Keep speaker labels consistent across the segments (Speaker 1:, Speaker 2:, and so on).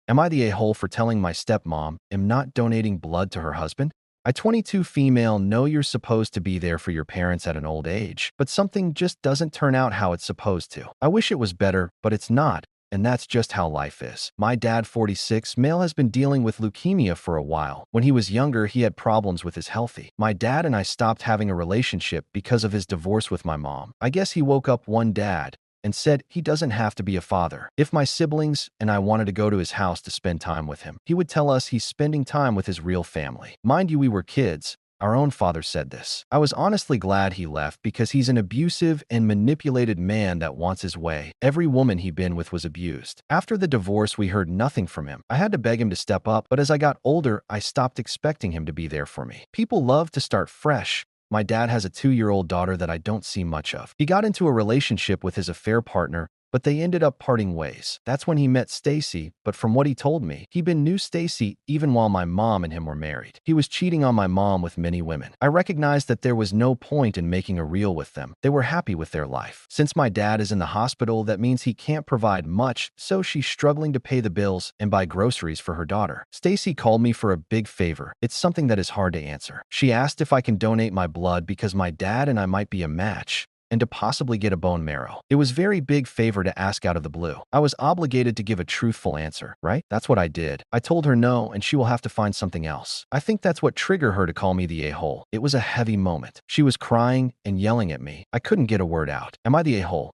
Speaker 1: Am I the a-hole for telling my stepmom I'm not donating blood to her husband? I 22 female know you're supposed to be there for your parents at an old age, but something just doesn't turn out how it's supposed to. I wish it was better, but it's not. And that's just how life is. My dad, 46, male, has been dealing with leukemia for a while. When he was younger, he had problems with his health. My dad and I stopped having a relationship because of his divorce with my mom. I guess he woke up one dad and said he doesn't have to be a father. If my siblings and I wanted to go to his house to spend time with him, he would tell us he's spending time with his real family. Mind you, we were kids. Our own father said this. I was honestly glad he left because he's an abusive and manipulated man that wants his way. Every woman he'd been with was abused. After the divorce, we heard nothing from him. I had to beg him to step up, but as I got older, I stopped expecting him to be there for me. People love to start fresh. My dad has a 2-year-old daughter that I don't see much of. He got into a relationship with his affair partner, but they ended up parting ways. That's when he met Stacy, but from what he told me, he knew Stacy even while my mom and him were married. He was cheating on my mom with many women. I recognized that there was no point in making a reel with them. They were happy with their life. Since my dad is in the hospital, that means he can't provide much, so she's struggling to pay the bills and buy groceries for her daughter. Stacy called me for a big favor. It's something that is hard to answer. She asked if I can donate my blood because my dad and I might be a match, and to possibly get a bone marrow. It was a very big favor to ask out of the blue. I was obligated to give a truthful answer, right? That's what I did. I told her no, and she will have to find something else. I think that's what triggered her to call me the a-hole. It was a heavy moment. She was crying and yelling at me. I couldn't get a word out. Am I the a-hole?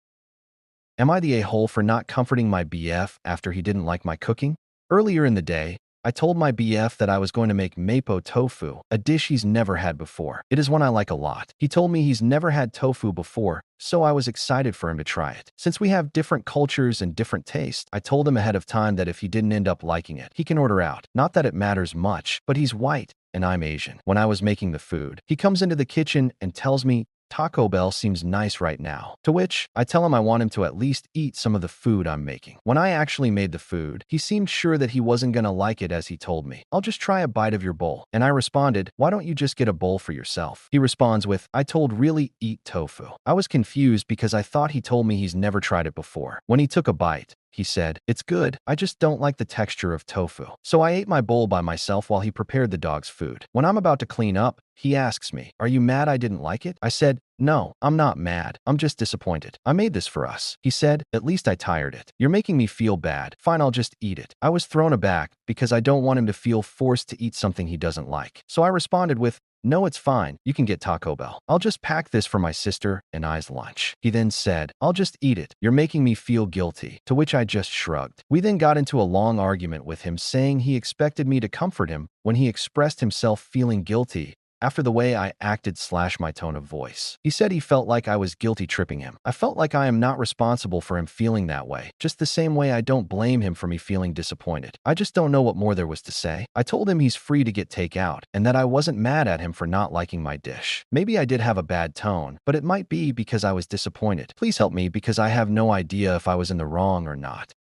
Speaker 1: Am I the a-hole for not comforting my BF after he didn't like my cooking? Earlier in the day, I told my BF that I was going to make mapo tofu, a dish he's never had before. It is one I like a lot. He told me he's never had tofu before, so I was excited for him to try it. Since we have different cultures and different tastes, I told him ahead of time that if he didn't end up liking it, he can order out. Not that it matters much, but he's white and I'm Asian. When I was making the food, he comes into the kitchen and tells me Taco Bell seems nice right now. To which I tell him I want him to at least eat some of the food I'm making. When I actually made the food, he seemed sure that he wasn't gonna like it as he told me. I'll just try a bite of your bowl. And I responded, why don't you just get a bowl for yourself? He responds with, I told really eat tofu. I was confused because I thought he told me he's never tried it before. When he took a bite, he said, it's good, I just don't like the texture of tofu. So I ate my bowl by myself while he prepared the dog's food. When I'm about to clean up, he asks me, are you mad I didn't like it? I said, no, I'm not mad. I'm just disappointed. I made this for us. He said, at least I tired it. You're making me feel bad. Fine, I'll just eat it. I was thrown aback because I don't want him to feel forced to eat something he doesn't like. So I responded with, no, it's fine. You can get Taco Bell. I'll just pack this for my sister and I's lunch. He then said, I'll just eat it. You're making me feel guilty. To which I just shrugged. We then got into a long argument with him saying he expected me to comfort him when he expressed himself feeling guilty after the way I acted / my tone of voice. He said he felt like I was guilty tripping him. I felt like I am not responsible for him feeling that way, just the same way I don't blame him for me feeling disappointed. I just don't know what more there was to say. I told him he's free to get takeout and that I wasn't mad at him for not liking my dish. Maybe I did have a bad tone, but it might be because I was disappointed. Please help me because I have no idea if I was in the wrong or not.